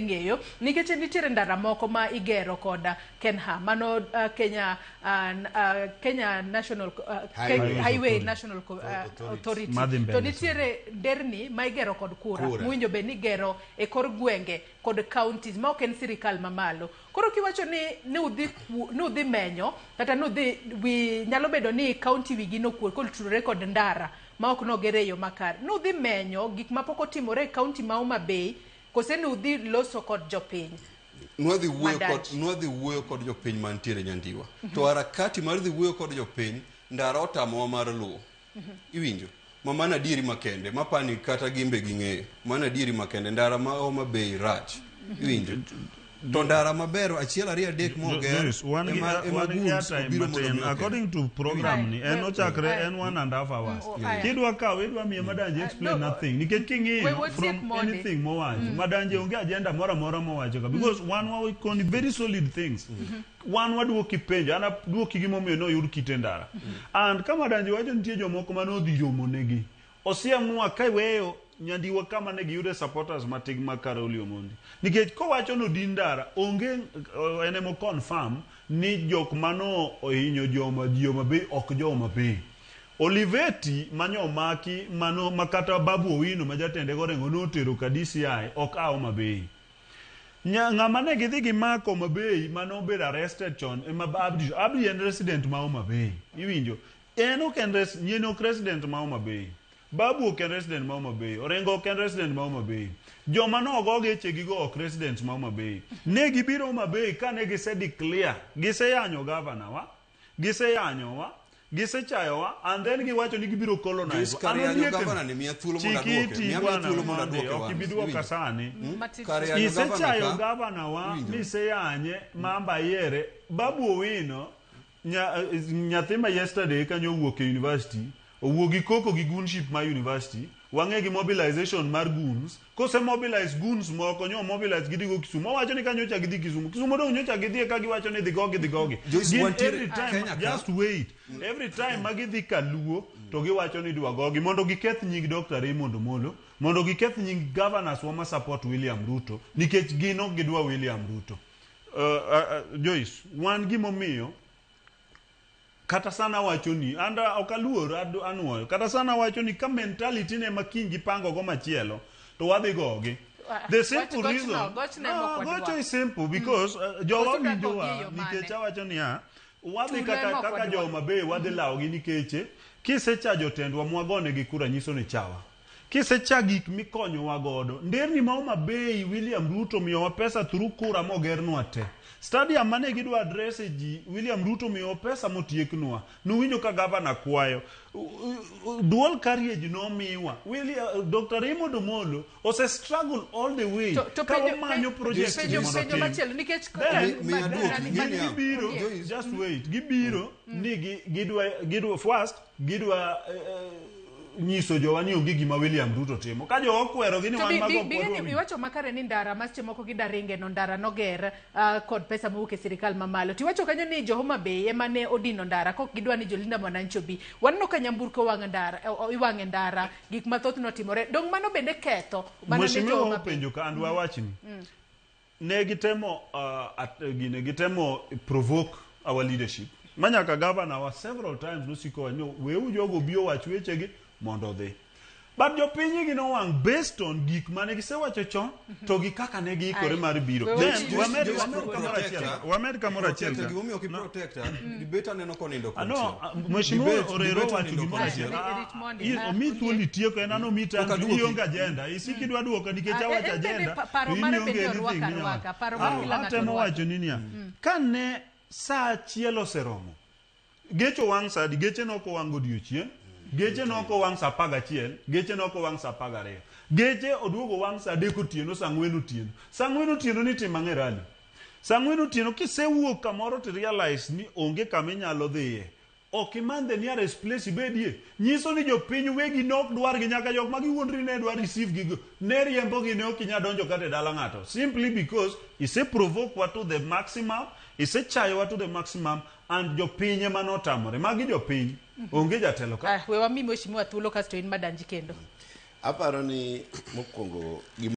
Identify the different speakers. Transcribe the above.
Speaker 1: ng'eyo nikech nitiere ndara moko ma igero koda Kenha mano Kenya National Highway National Authority to nitiere nderni ma igero kod kura mwinjo be ni gero e kor gwenge kod counties ma ok en sirikal mamalo. Koro kiwacho ni udhi menyo kata wi nyalo bedo ni county wigi nokuor kolturore kod ndara ma ok nogere yo makare. Nudhi menyo gik mapok otimore e county ma Homa Bay kose nudhi loso kod jopiny.
Speaker 2: Nwadhi wuoyo kod jopiny mantiere Nyandiwa. To harakati mar dhi wuoyo kod jopiny ndara otamowa mar luwo. Iwinjo? Mana dieri makende mapani kata gimbe ging'eyo. Mana dieri makende ndara ma Homa Bay rach. Iwinjo? To ndara mabero achiel ariyo adek moger
Speaker 3: according to program ni en ochakre en 1.5 hours. Kidwa kaw idwa miye madanje explain nothing nikech king'iyo from anything mowacho madanje onge agenda mora mowacho ka because one wa con very solid things. One waduoki penjo ana duoki gimomiyo no yud kite ndara and kama danje wacho nitie jomoko manodhi yomonegi osiemwa kaiweyo Nyandiwa kama ne giyude supporters matig makare Oliomondi nikech kowacho no dindara onge enemo confirm ni jok mano ohinyo Joma Bay ok Joma Bay. Oliveti manyo maki mano makata Babu Owino majatende gorengo notero ka DCI ok Homa Bay. Ng'ama ne gidhi gimako Homa Bay mano bed arrested chon ema Abdi en resident ma Homa Bay. Iwinjo en ok en resident ma Homa Bay. Babu ok en resident ma Homa Bay. Orengo ok en resident ma Homa Bay. Joma no go gechegi go ok resident ma Homa Bay. Ne gibiro Homa Bay ka ne gise declare giseyanyo Gavana-wa, giseyanyo-wa, gisechayo-wa and then giwacho ni gibiro colonize.
Speaker 2: Giseyanyo Gavana ni miya thuolo mondo aduoke.
Speaker 3: Ok ibiduoka sani. Gisechayo Gavana-wa miseyanye mamba yere. Babu Owino nyathima yesterday kanyo wuok e university owuogi koko gi gunship ma university wang'e gi mobilization mar goons kose mobilize goons moko nyo mobilize gidigo Kisumu wacho ni kanyocha gidhi Kisumu dong nyocha gidhi ka giwacho ni dhigogi every time just wait every time magidhi Kaluo to giwacho ni dwagogi mondo giketh nying Dr. Raymond Omolo mondo giketh nying governors wa ma support William Ruto nikech gino gidwa William Ruto. Joyce wan gimomiyo kata sana wacho ni anda okaluor anuoyo kata sana wacho ni ka mentality ne makingi pango go machielo to wadhi gogi. The simple reason gocho is simple because jowa winjowa nikech awacho ni wadhi kaka Joma Bay wadhi lawogi nikeche kisecha jotendwa mwagone gi kura nyiso ni chawa kisecha gik mikonyowa godo nderni ma Homa Bay William Ruto miyowa pesa through kura mogernwa te stadium mane gidwa address ji William Ruto miyo pesa motieknwa nuwinjo ka governor kwayo dual carriage no miwa Dr. Raymond Omolo ose struggle all the way ka omanyo project gibiro just wait gibiro ni gidwa first gidwa nyiso jowa ni onge gima William Ruto timo ka jo okwero gini wan mago
Speaker 1: podho iwacho makare ni ndara maseche moko gidaringe no ndara noger kod pesa mowuok e sirikal mamalo tiwacho kanyo ni Homa Bay ema ne odino ndara kok gidwa ni jolinda mwananchi obi wanno ka nyamburko wang ndara iwange ndara gik mathoth notimore dong mano bende ketho
Speaker 3: mano ne Homa Bay penjo ka andwa wachni ne gitemo provoke our leadership manyaka governor wa several times nosiko no weu jogo bio wach wechegi mondo dhi but jopiny gi no wang based on gik mane gisewacho chon to gi kaka ne giikore mar biro then wamed kamora achiel
Speaker 2: ka gimomiyo ki protector debate neno konindo ko
Speaker 3: no mheshimiwa orero wacho gimoro achiel omi thuoli tieko en ano mita ionge agenda isiki dwa duoka nikech awacho agenda
Speaker 1: paro mar bedo rwaka paro mar kila ng'ato
Speaker 3: atemo wacho nini kane saa achiel oseromo gecho wang' sadi geche noko wang' godiochieng' geche noko wang' sa 11 geche noko wang' sa 12 geche oduogo wang' sa 3 otieno sa 4 otieno sa 4 otieno ni tim mang'e rally sa 4 otieno kisewuok kamoro to realize ni onge kama inyalo dhiye ok imany the nearest place ibedie nyiso ni jopiny wegi nok dwar gi nyaka jok magiwuondri ne dwar receive gigo ne riembo gi ne ok inya donjo kata dala ng'ato simply because ise provoke wa to the maximum ise chayo wa to the maximum and jopinye manotamore magi jopiny onge jatelo ka
Speaker 1: we wami mheshimiwa thuolo kasto in madanji kendo
Speaker 4: aparo ni mokwongo